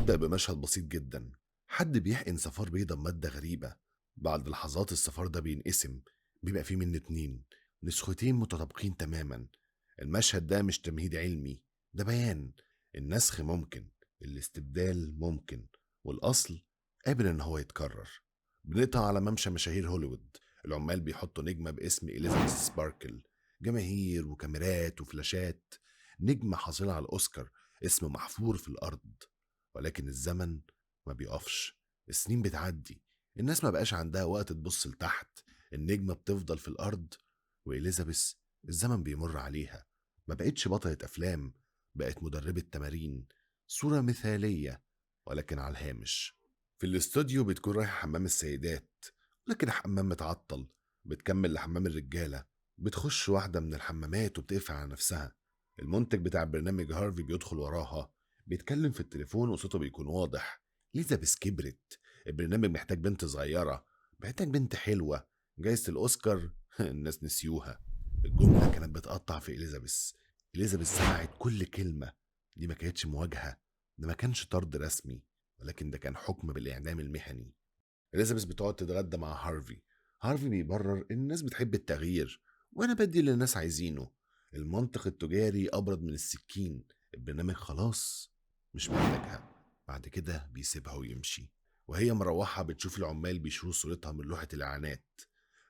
بتبدأ بمشهد بسيط جدا. حد بيحقن صفار بيضة بمادة غريبة. بعد لحظات الصفار ده بينقسم، بيبقى فيه منه اتنين، نسختين متطابقين تماما. المشهد ده مش تمهيد علمي، ده بيان. النسخ ممكن، الاستبدال ممكن، والأصل قابل إن هو يتكرر. بنقطع على ممشى مشاهير هوليوود. العمال بيحطوا نجمة باسم إليزابيث سباركل. جماهير وكاميرات وفلاشات. نجمة حاصلة على الأوسكار، اسم محفور في الأرض. ولكن الزمن ما بيقفش. السنين بتعدي، الناس ما بقاش عندها وقت تبص لتحت. النجمة بتفضل في الأرض. وإليزابيث الزمن بيمر عليها. ما بقتش بطلة أفلام، بقت مدربة تمارين. صورة مثالية، ولكن على الهامش. في الاستوديو بتكون رايحة حمام السيدات، لكن الحمام متعطل. بتكمل لحمام الرجالة. بتخش واحدة من الحمامات وبتقفل على نفسها. المنتج بتاع برنامج هارفي بيدخل وراها، بيتكلم في التليفون وصوته بيكون واضح. إليزابيث كبرت. البرنامج محتاج بنت صغيرة، محتاج بنت حلوة. جايزة الأوسكار الناس نسيوها. الجملة كانت بتقطع في إليزابيث. إليزابيث سمعت كل كلمة. دي ما كانتش مواجهة، ده ما كانش طرد رسمي، ولكن ده كان حكم بالإعدام المهني. إليزابيث بتقعد تتغدى مع هارفي. هارفي بيبرر إن الناس بتحب التغيير، وأنا بدي اللي الناس عايزينه. المنطق التجاري أبرد من السكين. البرنامج خلاص مش محتاجها. بعد كده بيسيبها ويمشي. وهي مروحة بتشوف العمال بيشيلوا صورتها من لوحة الإعلانات.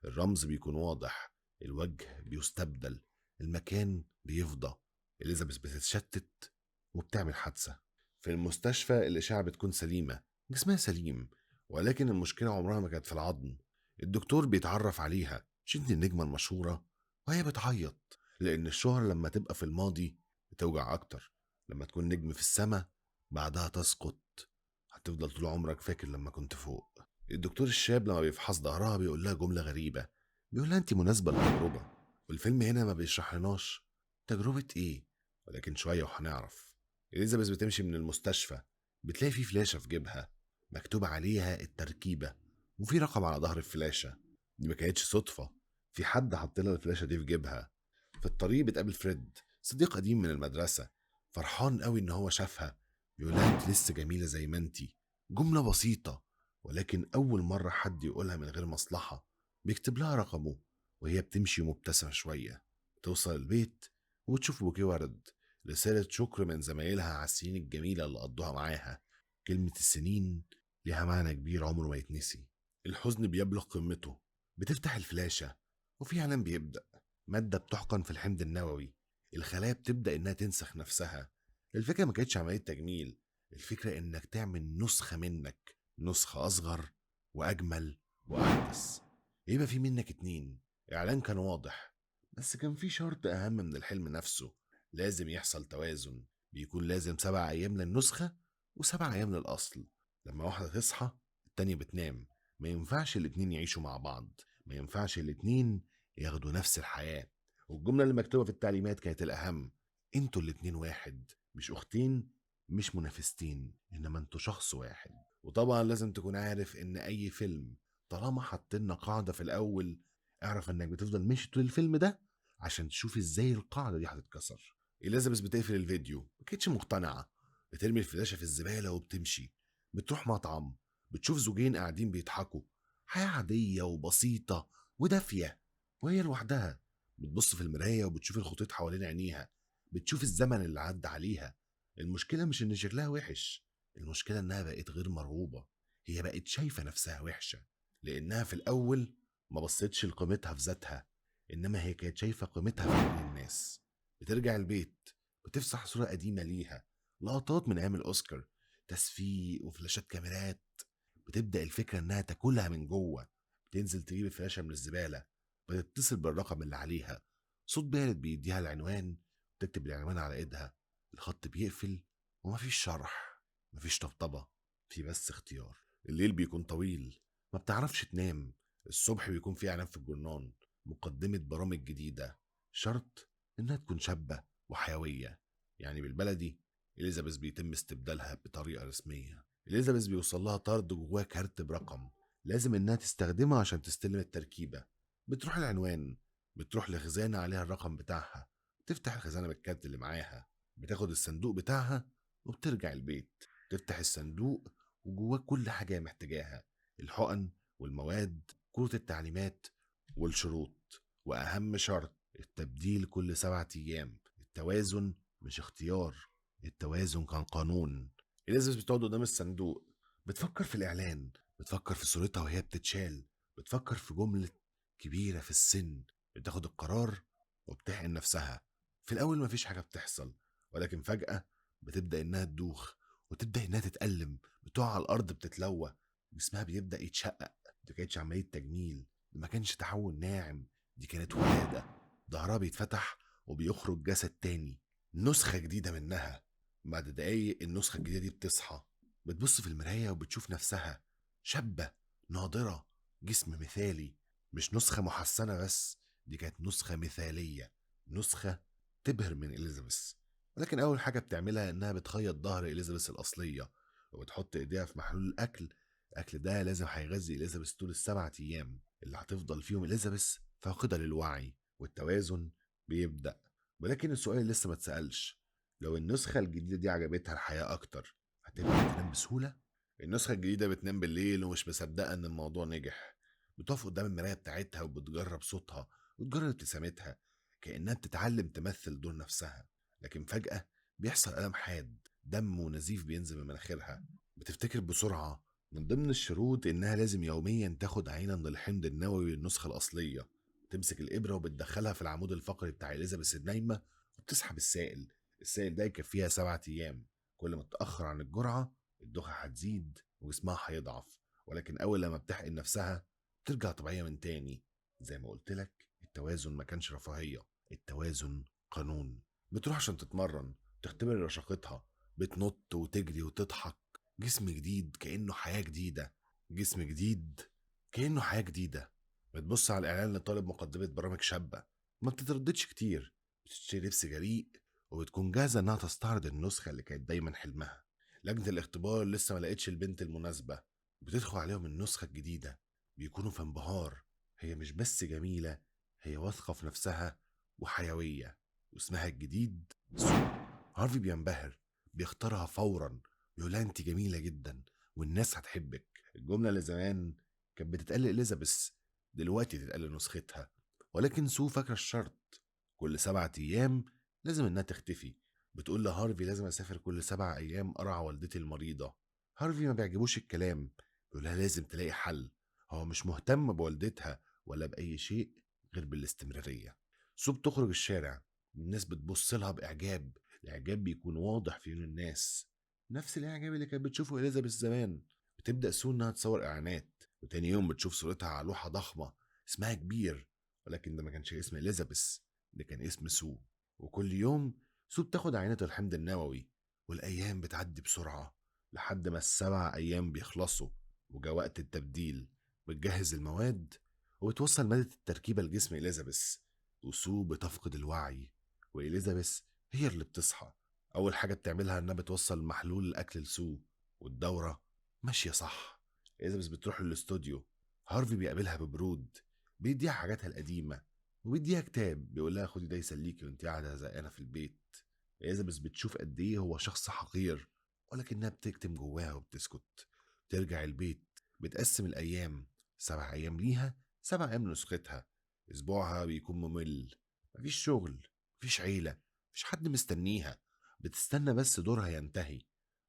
الرمز بيكون واضح، الوجه بيستبدل، المكان بيفضى. إليزابيث بتتشتت وبتعمل حادثة. في المستشفى الإشاعة بتكون سليمة، جسمها سليم، ولكن المشكلة عمرها ما كانت في العظم. الدكتور بيتعرف عليها، شد النجمة المشهورة، وهي بتعيط لأن الشهرة لما تبقى في الماضي بتوجع أكتر. لما تكون نجم في السماء بعدها تسقط، هتفضل طول عمرك فاكر لما كنت فوق. الدكتور الشاب لما بيفحص ظهرها بيقول لها جملة غريبة، بيقول لها أنت مناسبة للتجربة. والفيلم هنا ما بيشرحلناش تجربة إيه، ولكن شوية وهنعرف. إليزابيث بتمشي من المستشفى، بتلاقي في فلاشة في جيبها مكتوب عليها التركيبة، وفي رقم على ظهر الفلاشة. دي ما كانتش صدفة، في حد حط لها الفلاشة دي في جيبها. في الطريق بتقابل فريد، صديق قديم من المدرسة، فرحان قوي ان هو شافها. بيقول لها انت لسه جميلة زي ما انتي. جملة بسيطة، ولكن اول مرة حد يقولها من غير مصلحة. بيكتب لها رقمه، وهي بتمشي مبتسمة شوية. توصل البيت وتشوف بوكيه ورد، رسالة شكر من زمايلها على السنين الجميلة اللي قضوها معاها. كلمة السنين ليها معنى كبير عمره ما يتنسي. الحزن بيبلغ قمته. بتفتح الفلاشة، وفي إعلان بيبدأ. مادة بتحقن في الحمض النووي. الخلايا بتبدأ إنها تنسخ نفسها. الفكرة ما كانتش عملية تجميل، الفكرة إنك تعمل نسخة منك، نسخة أصغر وأجمل وأحدث. يبقى في منك اتنين. إعلان كان واضح، بس كان في شرط أهم من الحلم نفسه. لازم يحصل توازن. بيكون لازم 7 أيام للنسخة و7 أيام للأصل. لما واحدة تصحى التانية بتنام. ما ينفعش الاتنين يعيشوا مع بعض، ما ينفعش الاتنين ياخدوا نفس الحياة. والجملة اللي مكتوبة في التعليمات كانت الأهم: انتوا الاتنين واحد، مش أختين، مش منافستين، إنما انتوا شخص واحد. وطبعا لازم تكون عارف إن أي فيلم طالما حطينا قاعدة في الأول، اعرف إنك بتفضل ماشي طول الفيلم ده عشان تشوف إزاي القاعدة دي هتتكسر. إليزابيث بتقفل الفيديو، ما كانتش مقتنعة. بترمي الفلاشة في الزبالة وبتمشي. بتروح مطعم، بتشوف زوجين قاعدين بيضحكوا، حياة عادية وبسيطة ودافية، وهي لوحدها. بتبص في المراية وبتشوف الخطوط حوالين عينيها، بتشوف الزمن اللي عدى عليها. المشكلة مش إن شكلها وحش، المشكلة إنها بقت غير مرغوبة. هي بقت شايفة نفسها وحشة، لأنها في الأول ما بصتش لقيمتها في ذاتها، إنما هي كانت شايفة قيمتها في عيون الناس. بترجع البيت، بتفسح صورة قديمة ليها، لقطات من أيام الأوسكار، تصفيق وفلاشات كاميرات. بتبدأ الفكرة إنها تاكلها من جوه. بتنزل تجيب الفلاشة من الزبالة، بتتصل بالرقم اللي عليها. صوت بارد بيديها العنوان، تكتب العنوان على ايدها. الخط بيقفل، ومفيش شرح، مفيش طبطبة، في بس اختيار. الليل بيكون طويل، ما بتعرفش تنام. الصبح بيكون في اعلان في الجورنال، مقدمة برامج جديدة. شرط انها تكون شابة وحيوية. يعني بالبلدي، إليزابيث بيتم استبدالها بطريقة رسمية. إليزابيث بيوصل لها طرد جواه كارت برقم، لازم إنها تستخدمه عشان تستلم التركيبة. بتروح العنوان، بتروح لخزانة عليها الرقم بتاعها، تفتح الخزانة بالكارت اللي معاها، بتاخد الصندوق بتاعها وبترجع البيت. تفتح الصندوق وجواه كل حاجة محتاجاها: الحقن والمواد، كروت التعليمات والشروط. وأهم شرط: التبديل كل 7 أيام. التوازن مش اختيار، التوازن كان قانون. إليزابيث بتقعد قدام الصندوق، بتفكر في الإعلان، بتفكر في صورتها وهي بتتشال، بتفكر في جملة كبيرة في السن، بتاخد القرار وبتحقن نفسها. في الأول مفيش حاجة بتحصل، ولكن فجأة بتبدأ إنها تدوخ وتبدأ إنها تتألم، بتقع على الأرض بتتلوى، جسمها بيبدأ يتشقق. دي كانتش عملية تجميل، دي ما كانش تحول ناعم، دي كانت ولادة. ظهرها بيتفتح وبيخرج جسد تاني، نسخة جديدة منها. بعد دقايق النسخة الجديدة دي بتصحى، بتبص في المراية وبتشوف نفسها شابة ناضرة، جسم مثالي. مش نسخة محسنة بس، دي كانت نسخة مثالية، نسخة تبهر من إليزابيث. ولكن أول حاجة بتعملها إنها بتخيط ظهر إليزابيث الأصلية وبتحط إيديها في محلول الأكل. الأكل ده لازم هيغذي إليزابيث طول ال7 أيام اللي هتفضل فيهم إليزابيث فاقدة للوعي، والتوازن بيبدأ. ولكن السؤال لسه ما اتسألش: لو النسخة الجديدة دي عجبتها الحياة أكتر، هتبدأ تنام بسهولة؟ النسخة الجديدة بتنام بالليل ومش مصدقة إن الموضوع نجح. بتقف قدام المراية بتاعتها وبتجرب صوتها وتجرب ابتسامتها، كأنها بتتعلم تمثل دور نفسها. لكن فجأة بيحصل ألم حاد، دم ونزيف بينزل من مناخيرها. بتفتكر بسرعة من ضمن الشروط إنها لازم يوميا تاخد عينة من الحمض النووي للنسخة الأصلية. تمسك الإبرة وبتدخلها في العمود الفقري بتاع إليزابيث النايمة وبتسحب السائل. السائل ده يكفيها 7 أيام. كل ما تتأخر عن الجرعة الدوخة هتزيد وجسمها هيضعف، ولكن أول لما بتحقن نفسها ترجع طبيعية من تاني. زي ما قلت لك، التوازن ما كانش رفاهية، التوازن قانون. بتروح عشان تتمرن، تختبر رشاقتها، بتنط وتجري وتضحك. جسم جديد كأنه حياة جديدة، جسم جديد كأنه حياة جديدة. بتبص على الإعلان لطالب مقدمة برامج شابة، ما بتترددش كتير، بتشتري لبس جريء وبتكون جاهزة إنها تستعرض النسخة اللي كانت دايما حلمها. لجنة الاختبار لسه ما لقيتش البنت المناسبة، بتدخل عليهم النسخة الجديدة، بيكونوا في انبهار. هي مش بس جميلة، هي واثقة في نفسها وحيوية، واسمها الجديد سو. هارفي بينبهر، بيختارها فورا، بيقولها انت جميلة جدا والناس هتحبك. الجملة اللي زمان كانت بتتقال لإليزابيث دلوقتي تتقال لنسختها. ولكن سو فاكرة الشرط: كل 7 أيام لازم إنها تختفي. بتقول لهارفي لازم أسافر كل 7 أيام أرعى والدتي المريضة. هارفي ما بيعجبوش الكلام، بيقولها لازم تلاقي حل. هو مش مهتم بوالدتها ولا بأي شيء غير بالاستمرارية. سو بتخرج الشارع، الناس بتبص لها بإعجاب. الإعجاب بيكون واضح في عيون الناس، نفس الإعجاب اللي كانت بتشوفه إليزابيث زمان. بتبدأ سو إنها تصور إعلانات، وتاني يوم بتشوف صورتها على لوحة ضخمة اسمها كبير. ولكن ده ما كانش اسم إليزابيث، ده كان اسم سو. وكل يوم سو بتاخد عينة الحمض النووي، والأيام بتعدي بسرعة لحد ما ال7 أيام بيخلصوا وجا وقت التبديل. بتجهز المواد وبتوصل مادة التركيبة لجسم إليزابيث، وسو بتفقد الوعي وإليزابيث هي اللي بتصحى. أول حاجة بتعملها إنها بتوصل محلول الأكل لسو، والدورة ماشية صح. إليزابيث بتروح للاستوديو، هارفي بيقابلها ببرود، بيديها حاجاتها القديمة وبيديها كتاب بيقولها خدي ده يسليكي وانت قاعدة زهقانة في البيت. إليزابيث بتشوف قد إيه هو شخص حقير، ولكنها بتكتم جواها وبتسكت. ترجع البيت، بتقسم الأيام: 7 أيام ليها، 7 أيام لنسختها. أسبوعها بيكون ممل، مفيش شغل، مفيش عيلة، مفيش حد مستنيها. بتستنى بس دورها ينتهي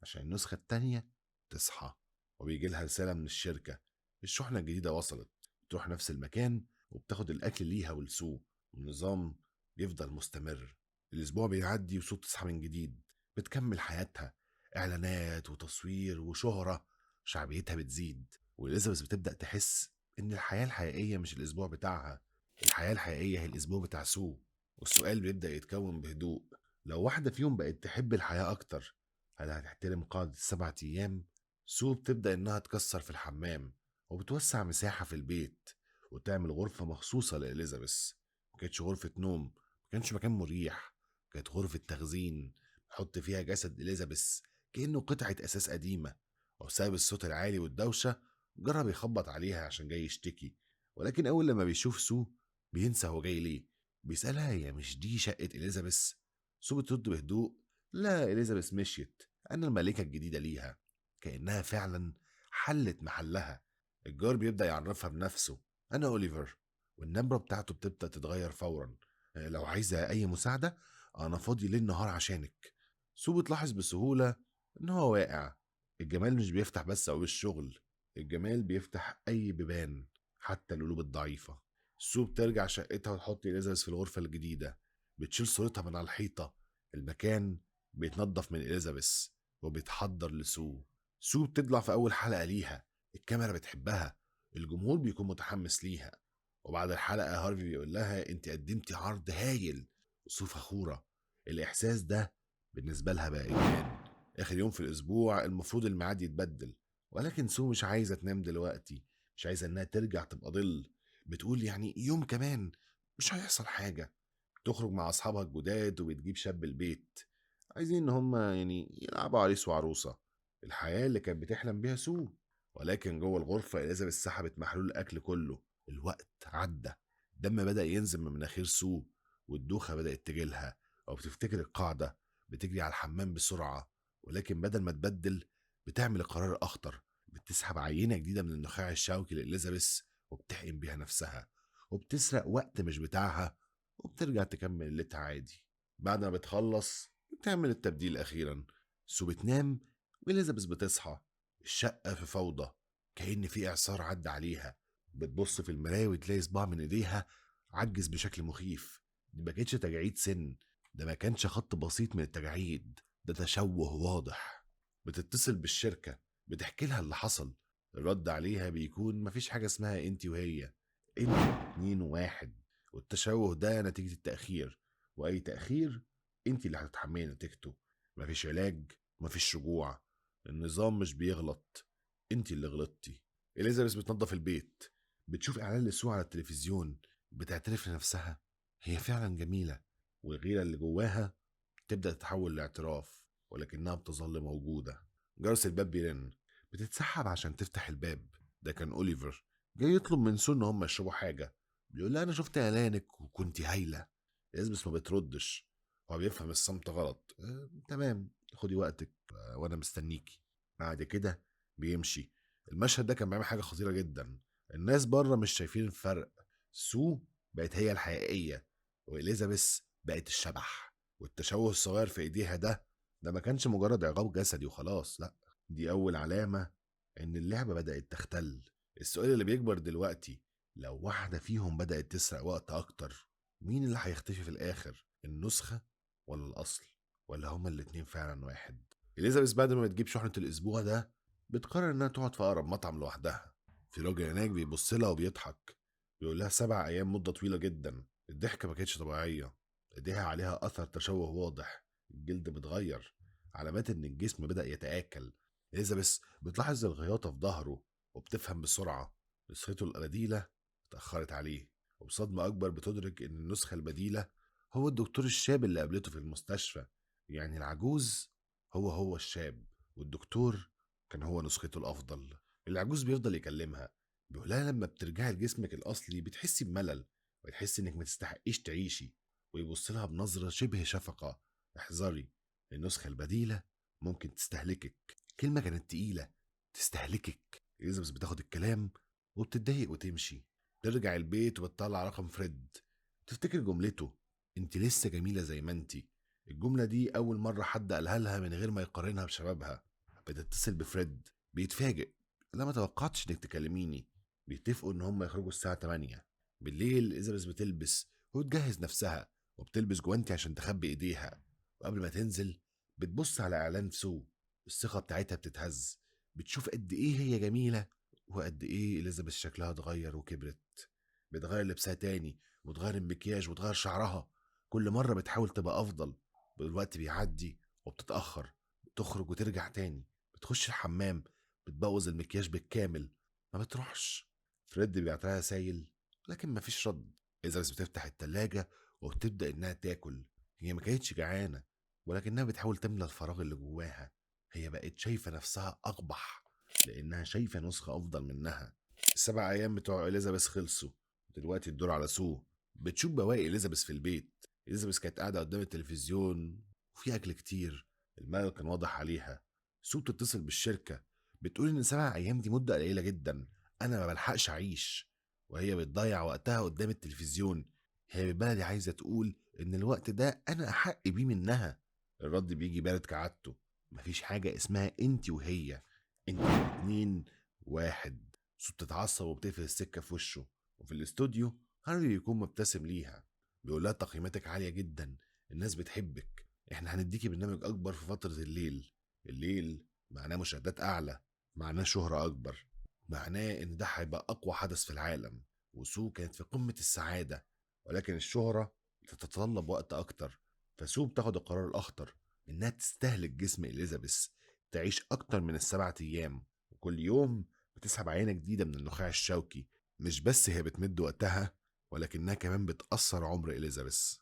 عشان النسخة التانية تصحى. وبيجي لها رسالة من الشركة: الشحنة الجديدة وصلت. بتروح نفس المكان وبتاخد الأكل ليها ولسو. النظام بيفضل مستمر. الأسبوع بيعدي وسو تصحى من جديد، بتكمل حياتها، إعلانات وتصوير وشهرة. شعبيتها بتزيد، وإليزابيث بتبدأ تحس إن الحياة الحقيقية مش الأسبوع بتاعها، الحياة الحقيقية هي الأسبوع بتاع سو. والسؤال بيبدأ يتكون بهدوء: لو واحدة فيهم بقت تحب الحياة أكتر، هل هتحترم قاعدة ال7 أيام؟ سو بتبدأ إنها تكسر في الحمام وبتوسع مساحة في البيت وتعمل غرفة مخصوصة لإليزابيث. مكانتش غرفة نوم، مكانش مكان مريح، كانت غرفة تخزين. نحط فيها جسد إليزابيث كأنه قطعة أساس قديمة. وبسبب الصوت العالي والدوشة جرب يخبط عليها عشان جاي يشتكي، ولكن أول لما بيشوف سو بينسى هو جاي ليه. بيسألها هي مش دي شقة إليزابيث؟ سو بترد بهدوء: لا، إليزابيث مشيت، أنا الملكة الجديدة ليها، كأنها فعلا حلت محلها. الجار بيبدأ يعرفها بنفسه: أنا أوليفر. والنبرة بتاعته بتبدأ تتغير فورا: لو عايزة أي مساعدة أنا فاضي ليل نهار عشانك. سو بتلاحظ بسهولة إن هو واقع. الجمال مش بيفتح بس أو الشغل، الجمال بيفتح أي بيبان، حتى القلوب الضعيفة. سو بترجع شقتها وتحط إليزابيث في الغرفة الجديدة، بتشيل صورتها من على الحيطة. المكان بيتنضف من إليزابيث وبيتحضر لسو. سو بتطلع في أول حلقة ليها، الكاميرا بتحبها، الجمهور بيكون متحمس ليها. وبعد الحلقة هارفي بيقول لها: انت قدمتي عرض هايل. وسو فخورة. الإحساس ده بالنسبة لها بقى إدمان. آخر يوم في الأسبوع المفروض الميعاد يتبدل، ولكن سو مش عايزة تنام دلوقتي، مش عايزة إنها ترجع تبقى ظل. بتقول يعني يوم كمان مش هيحصل حاجة. تخرج مع أصحابها الجداد وبتجيب شاب البيت، عايزين إن هما يعني يلعبوا عريس وعروسة، الحياة اللي كانت بتحلم بيها سو. ولكن جوه الغرفة إليزابيث سحبت محلول الأكل كله. الوقت عدى، الدم بدأ ينزل من مناخير سو، والدوخة بدأت تجيلها، أو بتفتكر القاعدة. بتجري على الحمام بسرعة، ولكن بدل ما تبدل بتعمل القرار الأخطر. بتسحب عينة جديدة من النخاع الشوكي لإليزابيث وبتحقن بيها نفسها، وبتسرق وقت مش بتاعها، وبترجع تكمل ليلتها عادي. بعد ما بتخلص بتعمل التبديل أخيرا. سو بتنام وإليزابيث بتصحى. الشقة في فوضى، كأن في إعصار عدى عليها. بتبص في المراية وتلاقي صباع من إيديها عجز بشكل مخيف. دي ما كانتش تجاعيد سن، ده ما كانش خط بسيط من التجاعيد، ده تشوه واضح. بتتصل بالشركة، بتحكي لها اللي حصل. الرد عليها بيكون: مفيش حاجة اسمها انتي وهي، انتوا اتنين واحد، والتشوه ده نتيجة التأخير، وأي تأخير انتي اللي هتتحملي نتيجته. مفيش علاج، مفيش رجوع، النظام مش بيغلط، انتي اللي غلطتي. إليزابيث بتنظف البيت، بتشوف إعلان لسوء على التلفزيون، بتعترف لنفسها هي فعلا جميلة. والغيرة اللي جواها تبدأ تتحول لاعتراف، ولكنها بتظل موجودة. جرس الباب بيرن، بتتسحب عشان تفتح الباب. ده كان أوليفر جاي يطلب من سو إن هم يشربوا حاجة. بيقول لها: أنا شفت إعلانك وكنتي هايلة. إليزابيث ما بتردش، هو بيفهم الصمت غلط. تمام، خدي وقتك، وأنا مستنيكي. بعد كده بيمشي. المشهد ده كان بيعمل حاجة خطيرة جدا. الناس بره مش شايفين الفرق. سو بقت هي الحقيقية، وإليزابيث بقت الشبح. والتشوه الصغير في ايديها ده ما كانش مجرد عقاب جسدي وخلاص، لا، دي اول علامة ان اللعبة بدأت تختل. السؤال اللي بيكبر دلوقتي: لو واحدة فيهم بدأت تسرق وقت اكتر، مين اللي هيختفي في الاخر؟ النسخة ولا الاصل؟ ولا هما الاتنين فعلا واحد؟ اليزابيث بعد ما بتجيب شحنة الاسبوع ده بتقرر انها تقعد في اقرب مطعم لوحدها. في راجل هناك بيبص لها وبيضحك، بيقول لها 7 ايام مدة طويلة جدا. الضحكة ما كانتش طبيعية، ايديها عليها اثر تشوه واضح، الجلد متغير، علامات ان الجسم بدأ يتآكل. اليزابيث بتلاحظ الغياطة في ظهره وبتفهم بسرعة نسخته البديلة اتأخرت عليه. وبصدمة أكبر بتدرك إن النسخة البديلة هو الدكتور الشاب اللي قابلته في المستشفى. يعني العجوز هو الشاب، والدكتور كان هو نسخته الأفضل. العجوز بيفضل يكلمها، بيقولها: لما بترجعي لجسمك الأصلي بتحسي بملل، وتحسي إنك ما تستحقيش تعيشي. ويبص لها بنظرة شبه شفقة: احذري، النسخة البديلة ممكن تستهلكك. كلمة كانت تقيلة، تستهلكك. إليزابيث بتاخد الكلام وبتتضايق وتمشي. ترجع البيت وبتطلع رقم فريد، تفتكر جملته: انت لسه جميلة زي ما انت. الجملة دي أول مرة حد قالها لها من غير ما يقارنها بشبابها. بتتصل بفريد، بيتفاجئ: لا، ما توقعتش انك تكلميني. بيتفقوا ان هم يخرجوا الساعة 8 بالليل. إليزابيث بتلبس وتجهز نفسها، وبتلبس جوانتي عشان تخبي ايديها. وقبل ما تنزل بتبص على اعلان سو. الثقة بتاعتها بتتهز، بتشوف قد ايه هي جميلة، وقد ايه إليزابيث شكلها اتغير وكبرت. بتغير لبسها تاني، وتغير المكياج، وتغير شعرها. كل مرة بتحاول تبقى أفضل. الوقت بيعدي وبتتأخر. بتخرج وترجع تاني، بتخش الحمام، بتبوظ المكياج بالكامل، ما بتروحش. فريد بيعطيها سايل لكن مفيش رد. إزابيث بتفتح التلاجة وبتبدأ إنها تاكل. هي ما كانتش جعانة، ولكنها بتحاول تملى الفراغ اللي جواها. هي بقت شايفة نفسها أقبح، لأنها شايفة نسخة أفضل منها. ال7 أيام بتوع إليزابيث خلصوا، دلوقتي الدور على سو. بتشوف بواقي إليزابيث في البيت. إليزابيث كانت قاعدة قدام التلفزيون وفي أكل كتير، الملل كان واضح عليها. سو بتتصل بالشركة، بتقول إن 7 أيام دي مدة قليلة جدا، أنا ما بلحقش أعيش. وهي بتضيع وقتها قدام التلفزيون. هي بالبلدي عايزة تقول إن الوقت ده أنا أحق بيه منها. الرد بيجي بارد كعادته. مفيش حاجة اسمها انتي وهي، انتوا الاتنين واحد. سو بتتعصب وبتقفل السكة في وشه. وفي الاستوديو هارفي بيكون مبتسم ليها، بيقول لها تقييماتك عالية جدا، الناس بتحبك، احنا هنديكي برنامج اكبر في فترة الليل. الليل معناه مشاهدات اعلى، معناه شهرة اكبر، معناه ان ده هيبقى اقوى حدث في العالم. وسو كانت في قمة السعادة، ولكن الشهرة بتتطلب وقت اكتر. فسو بتاخد القرار الاخطر، انها تستهلك جسم اليزابيث، تعيش اكتر من ال7 ايام، وكل يوم بتسحب عينة جديدة من النخاع الشوكي. مش بس هي بتمد وقتها، ولكنها كمان بتأثر عمر إليزابيث.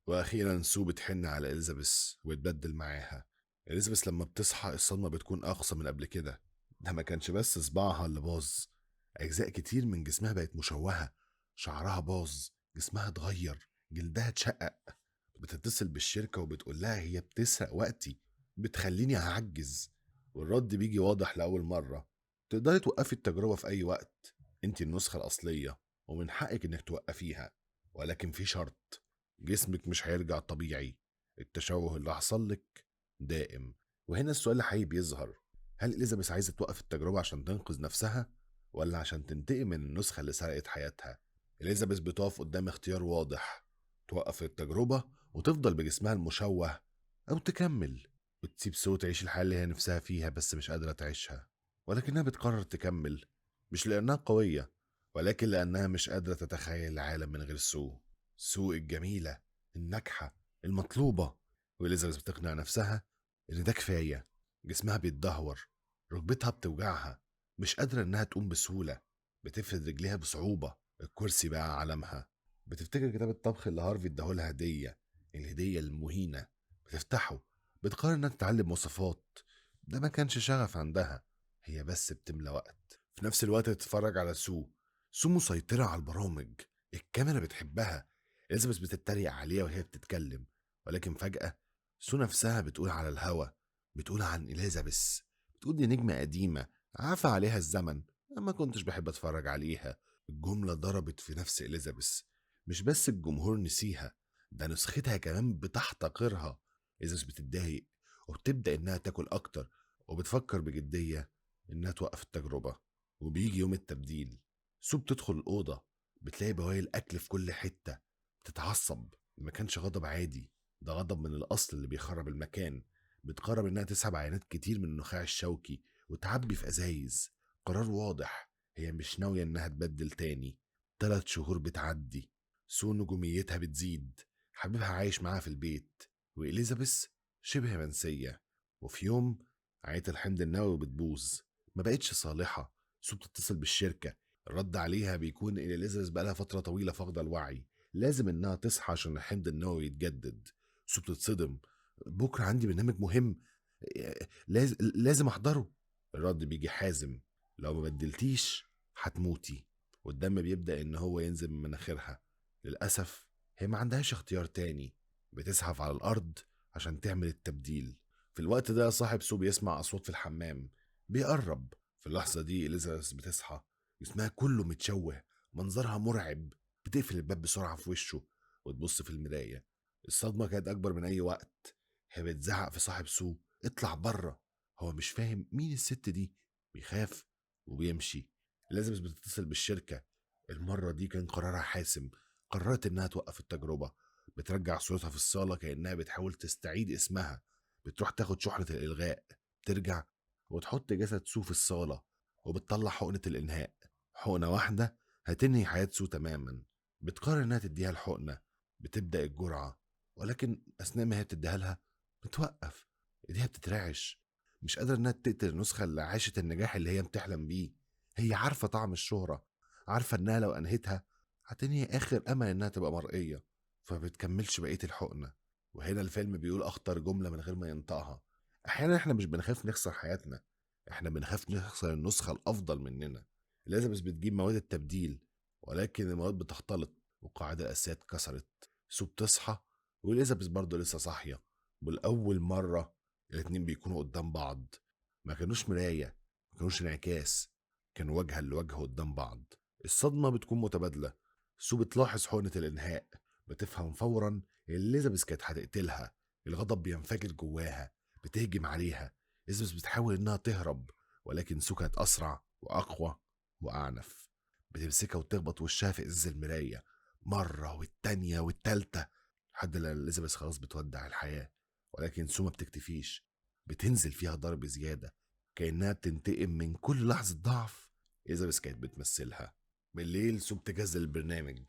وأخيرا سو بتحن على إليزابيث وتبدل معاها. إليزابيث لما بتصحى الصدمة بتكون أقصى من قبل كده. ده ما كانش بس صباعها اللي باظ، أجزاء كتير من جسمها بقت مشوهة، شعرها باظ، جسمها اتغير، جلدها اتشقق. بتتصل بالشركة وبتقول لها هي بتسرق وقتي، بتخليني أعجز. والرد بيجي واضح لأول مرة: تقدري توقفي التجربة في أي وقت، انت النسخة الأصلية، ومن حقك انك توقفيها، ولكن في شرط: جسمك مش هيرجع طبيعي، التشوه اللي حصل لك دائم. وهنا السؤال الحقيقي بيظهر: هل إليزابيث عايزة توقف التجربة عشان تنقذ نفسها، ولا عشان تنتقم من النسخة اللي سرقت حياتها؟ إليزابيث بتقف قدام اختيار واضح: توقف التجربة وتفضل بجسمها المشوه، أو تكمل وتسيب سو تعيش الحياة اللي هي نفسها فيها بس مش قادرة تعيشها. ولكنها بتقرر تكمل، مش لأنها قوية، ولكن لأنها مش قادرة تتخيل العالم من غير سو. سو الجميلة، الناجحة، المطلوبة. وإليزابيث بتقنع نفسها إن ده كفاية. جسمها بيتدهور، ركبتها بتوجعها، مش قادرة إنها تقوم بسهولة، بتفرد رجليها بصعوبة، الكرسي بقى عالمها. بتفتكر كتاب الطبخ اللي هارفي اداهولها هدية، الهدية المهينة. بتفتحه، بتقرر إنها تتعلم وصفات. ده ما كانش شغف عندها، هي بس بتملى وقت. في نفس الوقت بتتفرج على سو مسيطرة على البرامج، الكاميرا بتحبها. إليزابيث بتتريق عليها وهي بتتكلم، ولكن فجأة سو نفسها بتقول على الهوا، بتقول عن إليزابيث، بتقول دي نجمة قديمة عفى عليها الزمن، أنا ما كنتش بحب أتفرج عليها. الجملة ضربت في نفس إليزابيث. مش بس الجمهور نسيها، ده نسختها كمان بتحتقرها. إليزابيث بتتضايق وبتبدأ إنها تاكل أكتر، وبتفكر بجدية إنها توقف التجربة. وبيجي يوم التبديل. سو بتدخل الأوضة، بتلاقي بواقي أكل في كل حتة، بتتعصب. ما كانش غضب عادي، ده غضب من الأصل اللي بيخرب المكان. بتقرر إنها تسحب عينات كتير من النخاع الشوكي وتعبي في أزايز. قرار واضح، هي مش ناوية إنها تبدل تاني. 3 شهور بتعدي، سو نجوميتها بتزيد، حبيبها عايش معاها في البيت، وإليزابيث شبه منسية. وفي يوم عينة الحمض النووي بتبوظ، ما بقتش صالحة. سو بتتصل بالشركة، الرد عليها بيكون إن إليزابيث بقالها فترة طويلة فاقدة الوعي، لازم إنها تصحى عشان الحمض النووي يتجدد. سو بتتصدم: بكرة عندي برنامج مهم، لازم أحضره. الرد بيجي حازم: لو ما بدلتيش هتموتي. والدم بيبدأ إن هو ينزل من مناخيرها. للأسف هي ما عندهاش اختيار تاني، بتزحف على الأرض عشان تعمل التبديل. في الوقت ده صاحب سو بيسمع أصوات في الحمام، بيقرب. في اللحظة دي إليزابيث بتصحى، جسمها كله متشوه، منظرها مرعب. بتقفل الباب بسرعة في وشه وتبص في المراية. الصدمة كانت أكبر من أي وقت. هي بتزعق في صاحب سو: اطلع بره. هو مش فاهم مين الست دي، بيخاف وبيمشي. إليزابيث بتتصل بالشركة، المرة دي كان قرارها حاسم، قررت إنها توقف التجربة. بترجع صورتها في الصالة كأنها بتحاول تستعيد اسمها. بتروح تاخد شحنة الإلغاء، ترجع وتحط جسد سو في الصالة، وبتطلع حقنة الإنهاء. حقنة واحدة هتنهي حياة سو تماما. بتقرر إنها تديها الحقنة، بتبدأ الجرعة، ولكن أثناء ما هي بتديها لها بتوقف، إيديها بتترعش، مش قادرة إنها تقتل النسخة اللي عاشت النجاح اللي هي بتحلم بيه. هي عارفة طعم الشهرة، عارفة إنها لو أنهتها هتنهي آخر أمل إنها تبقى مرئية، فبتكملش بقية الحقنة. وهنا الفيلم بيقول أخطر جملة من غير ما ينطقها: أحيانا إحنا مش بنخاف نخسر حياتنا، إحنا بنخاف نخسر النسخة الأفضل مننا. إليزابيث بتجيب مواد التبديل، ولكن المواد بتختلط والقاعدة الأساسية اتكسرت. سو بتصحى وإليزابيث برضه لسه صاحية، والأول مرة الاتنين بيكونوا قدام بعض، ما كانوش مراية، ما كانوش انعكاس، كانوا وجها لوجه قدام بعض. الصدمة بتكون متبادلة. سو بتلاحظ حقنة الإنهاء، بتفهم فورا إن إليزابيث كانت هتقتلها. الغضب بينفجر جواها، بتهجم عليها. إليزابيث بتحاول إنها تهرب، ولكن سو كانت أسرع وأقوى وأعنف. بتمسكها وتخبط وشها في إزاز المراية مرة والتانية والتالتة، لحد ما إليزابيث خلاص بتودع الحياة. ولكن سو ما بتكتفيش، بتنزل فيها ضرب زيادة، كأنها بتنتقم من كل لحظة ضعف إليزابيث كانت بتمثلها. بالليل سو بتجهز للبرنامج،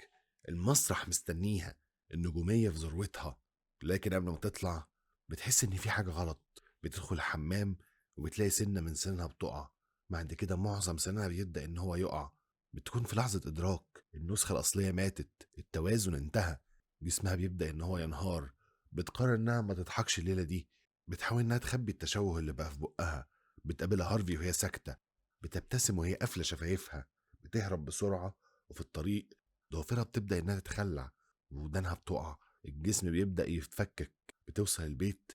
المسرح مستنيها، النجومية في ذروتها. لكن قبل ما تطلع بتحس إن في حاجة غلط. بتدخل الحمام وبتلاقي سنة من سنها بتقع. بعد كده معظم سنها بيبدأ إن هو يقع. بتكون في لحظة إدراك النسخة الأصلية ماتت، التوازن انتهى، جسمها بيبدأ إن هو ينهار. بتقرر إنها ما تضحكش الليلة دي. بتحاول إنها تخبي التشوه اللي بقى في بقها. بتقابل هارفي وهي ساكتة، بتبتسم وهي قافلة شفايفها. بتهرب بسرعة، وفي الطريق ضوافرها بتبدأ إنها تتخلع وودانها بتقع. الجسم بيبدأ يتفكك. بتوصل البيت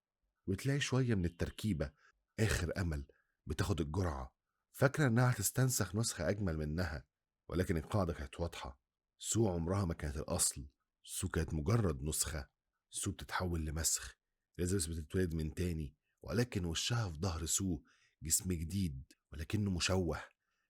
وتلاقي شوية من التركيبة، آخر أمل. بتاخد الجرعة، فاكرة إنها هتستنسخ نسخة أجمل منها. ولكن القاعدة كانت واضحة. سو عمرها ما كانت الأصل، سو كانت مجرد نسخة. سو بتتحول لمسخ. إليزابيث بتتولد من تاني، ولكن وشها في ظهر سو جسم جديد ولكنه مشوه،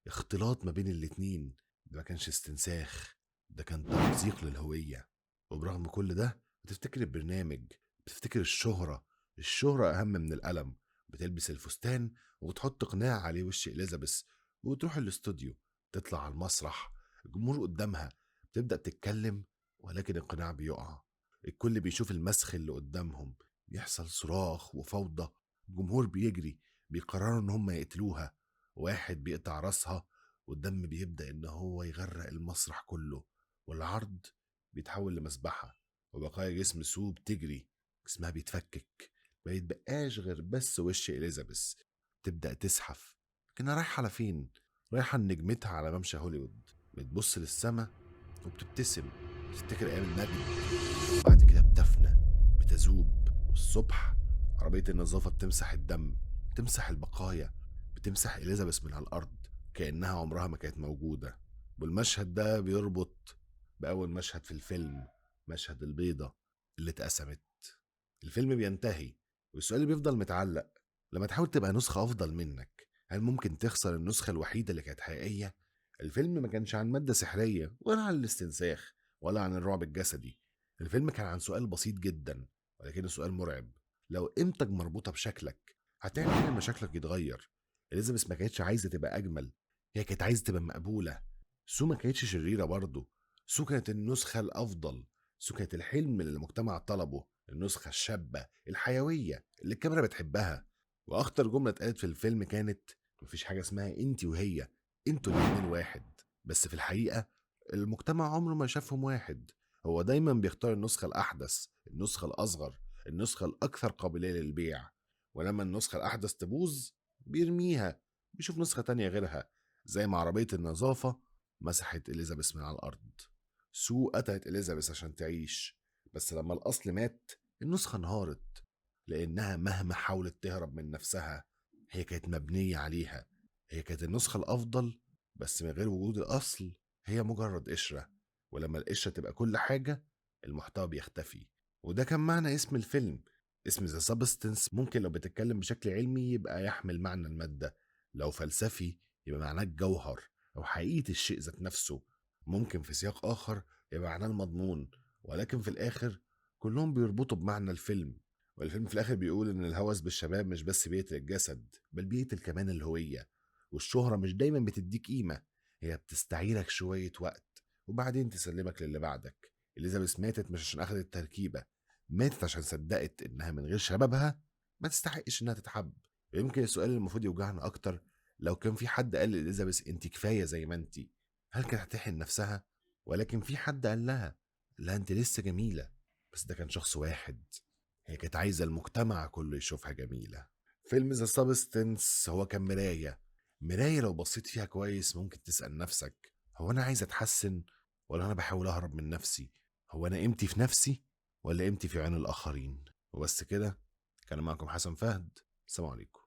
اختلاط ما بين الاتنين. ده ما كانش استنساخ، ده كان تمزيق للهوية. وبرغم كل ده بتفتكر البرنامج، بتفتكر الشهرة. الشهرة أهم من الألم. بتلبس الفستان وتحط قناع عليه وش إليزابيث وتروح الاستوديو. تطلع على المسرح، الجمهور قدامها، بتبدأ تتكلم، ولكن القناع بيقع. الكل بيشوف المسخ اللي قدامهم، بيحصل صراخ وفوضى. الجمهور بيجري، بيقرروا ان هم يقتلوها. واحد بيقطع راسها، والدم بيبدأ ان هو يغرق المسرح كله. والعرض بيتحول لمذبحة، وبقايا جسم سو بتجري. جسمها بيتفكك، ما يتبقاش غير بس وش إليزابيث. تبدأ تزحف، لكنها رايحة على فين؟ رايحة لنجمتها على ممشى هوليوود. بتبص للسما وبتبتسم، بتفتكر أيام المجد. وبعد كده بتفنى، بتذوب. والصبح عربية النظافة بتمسح الدم، بتمسح البقايا، بتمسح إليزابيث من على الأرض كأنها عمرها ما كانت موجودة. والمشهد ده بيربط بأول مشهد في الفيلم، مشهد البيضة اللي اتقسمت. الفيلم بينتهي، والسؤال اللي بيفضل متعلق: لما تحاول تبقى نسخة أفضل منك، هل ممكن تخسر النسخة الوحيدة اللي كانت حقيقية؟ الفيلم ما كانش عن مادة سحرية، ولا عن الاستنساخ، ولا عن الرعب الجسدي. الفيلم كان عن سؤال بسيط جدا، ولكنه سؤال مرعب: لو قيمتك مربوطة بشكلك، هتعمل ايه لما شكلك يتغير؟ اليزابيث ما كانتش عايزة تبقى أجمل، هي كانت عايزة تبقى مقبولة. سو ما كانتش شريرة برضه، سو كانت النسخة الأفضل. سو كانت الحلم اللي المجتمع طلبه، النسخة الشابة الحيوية اللي الكاميرا بتحبها. وأخطر جملة اتقالت في الفيلم كانت: مفيش حاجة اسمها انتي وهي، انتوا الاتنين واحد. بس في الحقيقة المجتمع عمره ما شافهم واحد. هو دايما بيختار النسخة الأحدث، النسخة الأصغر، النسخة الأكثر قابلية للبيع. ولما النسخة الأحدث تبوظ بيرميها، بيشوف نسخة تانية غيرها. زي ما عربية النظافة مسحت إليزابيث من على الأرض. سو قتلت إليزابيث عشان تعيش، بس لما الأصل مات النسخة انهارت. لأنها مهما حاولت تهرب من نفسها، هي كانت مبنية عليها. هي كانت النسخة الأفضل، بس من غير وجود الأصل هي مجرد قشرة. ولما القشرة تبقى كل حاجة، المحتوى بيختفي. وده كان معنى اسم الفيلم. اسم ذا سابستنس ممكن لو بتتكلم بشكل علمي يبقى يحمل معنى المادة، لو فلسفي يبقى معناه الجوهر أو حقيقة الشيء ذات نفسه. ممكن في سياق آخر يبقى معناه المضمون. ولكن في الآخر كلهم بيربطوا بمعنى الفيلم. والفيلم في الآخر بيقول إن الهوس بالشباب مش بس بيقتل الجسد، بل بيقتل كمان الهوية. والشهرة مش دايما بتديك قيمة، هي بتستعيرك شوية وقت وبعدين تسلمك للي بعدك. إليزابيث ماتت مش عشان أخدت تركيبة، ماتت عشان صدقت إنها من غير شبابها ما تستحقش إنها تتحب. ويمكن السؤال اللي المفروض يوجعنا أكتر: لو كان في حد قال لإليزابيث أنت كفاية زي ما أنت، هل كانت هتحن نفسها؟ ولكن في حد قال لها: لا أنت لسه جميلة. بس ده كان شخص واحد، هي كانت عايزة المجتمع كله يشوفها جميلة. فيلم ذا سابستنس هو كان مراية. مراية لو بصيت فيها كويس ممكن تسأل نفسك: هو أنا عايز أتحسن، ولا أنا بحاول أهرب من نفسي؟ هو أنا قيمتي في نفسي، ولا قيمتي في عين الآخرين؟ وبس كده، كان معكم حسن فهد. السلام عليكم.